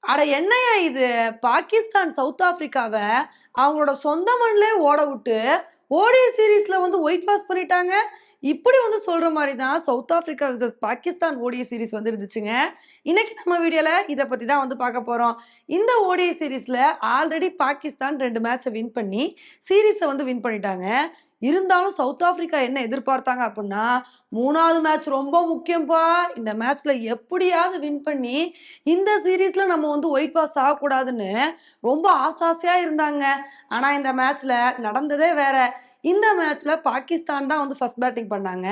அட என்னய்யா இது? பாகிஸ்தான் சவுத் ஆப்பிரிக்காவ அவங்களோட சொந்த மண்ணிலே ஓட விட்டு, ஓடிஐ சீரிஸ்ல வந்து ஒயிட் வாஷ் பண்ணிட்டாங்க. இப்படி வந்து சொல்ற மாரி தான் South Africa versus Pakistan ODI series வந்து இருந்துச்சுங்க. இன்னைக்கு நம்ம வீடியோல இத பத்தி தான் வந்து பார்க்க போறோம். இந்த ஓடிஐ சீரிஸ்ல ஆல்ரெடி பாகிஸ்தான் 2 மேட்ச வின் பண்ணி சீரிஸ வந்து வின் பண்ணிட்டாங்க. இருந்தாலும் சவுத் ஆப்பிரிக்கா என்ன எதிர்பார்த்தாங்க அப்புட்ன்னா, 3வது மேட்ச் ரொம்ப முக்கியம்ப்பா. இந்த மேட்ச்ல எப்படியாவது வின் பண்ணி, இந்த சீரிஸ்ல நம்ம வந்து ஒயிட் வாஷ் ஆகக்கூடாதுன்னு ரொம்ப ஆசாசையா இருந்தாங்க. ஆனா இந்த மேட்ச்ல நடந்ததே வேற. இந்த மேட்ச்ல பாகிஸ்தான் தான் வந்து ஃபர்ஸ்ட் பேட்டிங் பண்ணாங்க.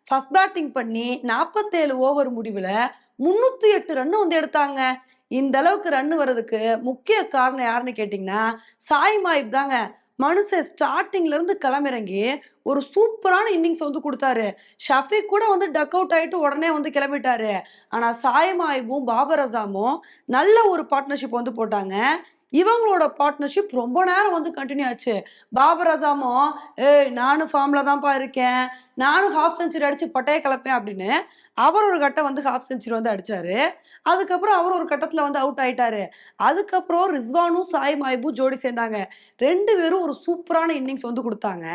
ஃபர்ஸ்ட் பேட்டிங் பண்ணி 47 ஓவர் முடிவுல 308 ரன் வந்து எடுத்தாங்க. இந்த அளவுக்கு ரன் வரதுக்கு முக்கிய காரணம் யாருன்னு கேட்டீங்கன்னா, சாய் மாயிப் தாங்க. மனுஷன் ஸ்டார்ட்டிங்ல இருந்து களமிறங்கி ஒரு சூப்பரான இன்னிங்ஸ் வந்து குடுத்தாரு. ஷஃபீக் கூட வந்து டக் அவுட் ஆயிட்டு உடனே வந்து கிளம்பிட்டாரு. ஆனா சாய் மாயிபும், பாபர் அசாமும் நல்ல ஒரு பார்ட்னர்ஷிப் வந்து போட்டாங்க. இவங்களோட பார்ட்னர்ஷிப் ரொம்ப நேரம் வந்து கன்டின்யூ ஆச்சு. பாபர் அசாமும், "ஏய் நானும் ஃபார்ம்ல தான்ப்பா இருக்கேன். நானும் ஹாஃப் செஞ்சுரி அடிச்சு பட்டைய கலப்பேன்" அப்படின்னு அவர் ஒரு கட்டம் வந்து ஹாஃப் செஞ்சுரி வந்து அடிச்சாரு. அதுக்கப்புறம் அவர் ஒரு கட்டத்துல வந்து அவுட் ஆயிட்டாரு. அதுக்கப்புறம் ரிஸ்வானும், சாய் மாயிபும் ஜோடி சேர்ந்தாங்க. 2 பேரும் ஒரு சூப்பரான இன்னிங்ஸ் வந்து குடுத்தாங்க.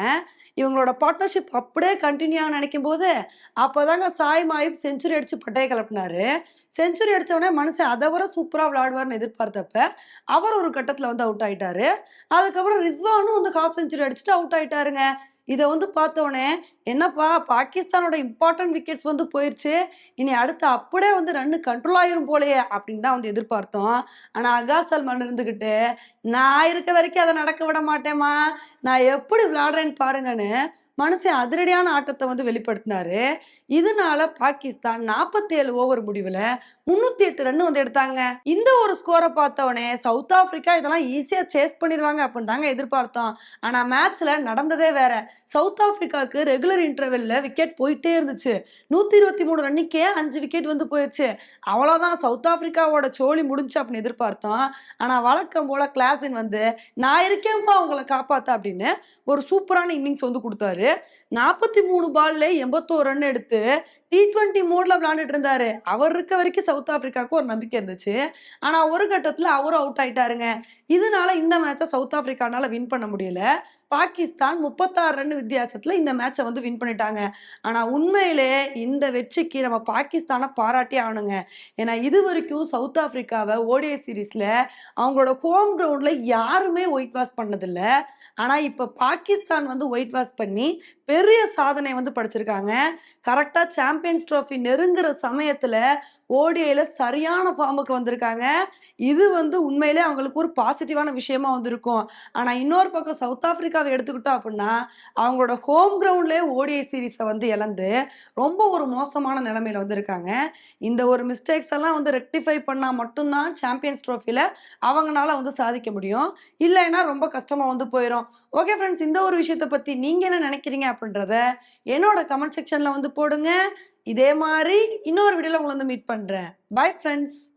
இவங்களோட பார்ட்னர்ஷிப் அப்படியே கன்டின்யூ ஆகும்னு நினைக்கும்போது, அப்பதாங்க சாய் மாயிப் செஞ்சுரி அடிச்சு பட்டைய கிளப்புனாரு. செஞ்சுரி அடிச்ச உடனே மனுஷன் அத விட சூப்பரா விளையாடுவார்ன்னு எதிர்பார்த்தப்ப, அவர் ஒரு கட்டத்துல வந்து அவுட் ஆயிட்டாரு. அதுக்கப்புறம் ரிஸ்வானும் வந்து ஹாஃப் செஞ்சுரி அடிச்சுட்டு அவுட் ஆயிட்டாருங்க. இத வந்து பார்த்தோனே, என்னப்பா பாகிஸ்தானோட இம்பார்ட்டன்ட் விக்கெட்ஸ் வந்து போயிருச்சு. இனி அடுத்து அப்படியே வந்து ரன் கண்ட்ரோல் ஆயிரும் போலயே அப்படின்னு தான் வந்து எதிர்பார்த்தோம். ஆனா அகா சல்மான் இருந்துகிட்டு, நான் இருக்க வரைக்கும் அத நடக்க விட மாட்டேன்ம்மா. நான் எப்படி விளையாடுறேன்னு பாருங்கன்னு மனுஷன் அதிரடியான ஆட்டத்த வந்து வெளிப்படுத்தினாரு. இதனால பாகிஸ்தான் 47 ஓவர் முடிவுல 308 ரன் வந்து எடுத்தாங்க. இந்த ஒரு ஸ்கோர பார்த்தோனே சவுத் ஆப்பிரிக்கா இதெல்லாம் ஈஸியா சேஸ் பண்ணிருவாங்க அப்படின்னு தாங்க எதிர்பார்த்தோம். ஆனா மேட்ச்ல நடந்ததே வேற. சவுத் ஆப்பிரிக்காவுக்கு ரெகுலர் இன்டர்வெல்ல விக்கெட் போயிட்டே இருந்துச்சு. 123 ரன்னுக்கே 5 விக்கெட் வந்து போயிருச்சு. அவ்வளோதான் சவுத் ஆப்பிரிக்காவோட சோலி முடிஞ்சுச்சு அப்படின்னு எதிர்பார்த்தோம். ஆனா வழக்கம் போல கிளாஸின் வந்து, "நான் இருக்கேன்ப்பா உங்கள காப்பாத்த" அப்படின்னு ஒரு சூப்பரான இன்னிங்ஸ் வந்து குடுத்தாரு. 43 பால்ல 81 ரன் எடுத்து T20 மோட்ல விளையாண்டுட்டு இருந்தாரு. அவர் இருக்க வரைக்கும் சவுத் ஆப்பிரிக்காவுக்கு ஒரு நம்பிக்கை இருந்துச்சு. ஆனா ஒரு கட்டத்துல அவரும் அவுட் ஆயிட்டாருங்க. இதனால இந்த மேட்ச சவுத் ஆப்பிரிக்கானால வின் பண்ண முடியல. பாகிஸ்தான் 36 ரன் வித்தியாசத்துல இந்த மேட்ச வந்து வின் பண்ணிட்டாங்க. ஆனா உண்மையிலே இந்த வெற்றிக்கு நம்ம பாகிஸ்தான பாராட்டியே ஆகணுங்க. ஏன்னா இதுவரைக்கும் சவுத் ஆப்பிரிக்காவ ஓடிஐ சீரிஸ்ல அவங்களோட ஹோம் கிரவுண்ட்ல யாருமே ஒயிட் வாஷ் பண்ணதில்ல. ஆனா இப்ப பாகிஸ்தான் வந்து ஒயிட் வாஷ் பண்ணி பெரிய சாதனை வந்து படைச்சிருக்காங்க. கரெக்ட்டா சாம்பியன்ஸ் ட்ரோஃபி நெருங்குற சமயத்துல ஓடிஐல சரியான ஃபார்முக்கு வந்திருக்காங்க. இது வந்து உண்மையிலே அவங்களுக்கு ஒரு பாசிட்டிவான விஷயமா வந்து இருக்கும். ஆனா இன்னொரு பக்கம் சவுத் ஆப்பிரிக்காவ எடுத்துக்கிட்டோம் அப்புட்ன்னா, அவங்களோட ஹோம் கிரவுண்ட்லயே ஓடிஐ சீரிஸ வந்து இழந்து, ரொம்ப ஒரு மோசமான நிலைமையில வந்து இருக்காங்க. இந்த ஒரு மிஸ்டேக்ஸ் எல்லாம் வந்து ரெக்டிஃபை பண்ணா மட்டும் தான் சாம்பியன்ஸ் ட்ரோஃபில அவங்கனால வந்து சாதிக்க முடியும். இல்லைன்னா ரொம்ப கஷ்டமா வந்து போயிரும். ஓகே ஃப்ரெண்ட்ஸ், இந்த ஒரு விஷயத்த பத்தி நீங்க என்ன நினைக்கிறீங்க அப்படின்றத என்னோட கமெண்ட் செக்ஷன்ல வந்து போடுங்க. இதே மாரி இன்னொரு வீடியோல உங்கள வந்து மீட் பண்றேன். Bye friends.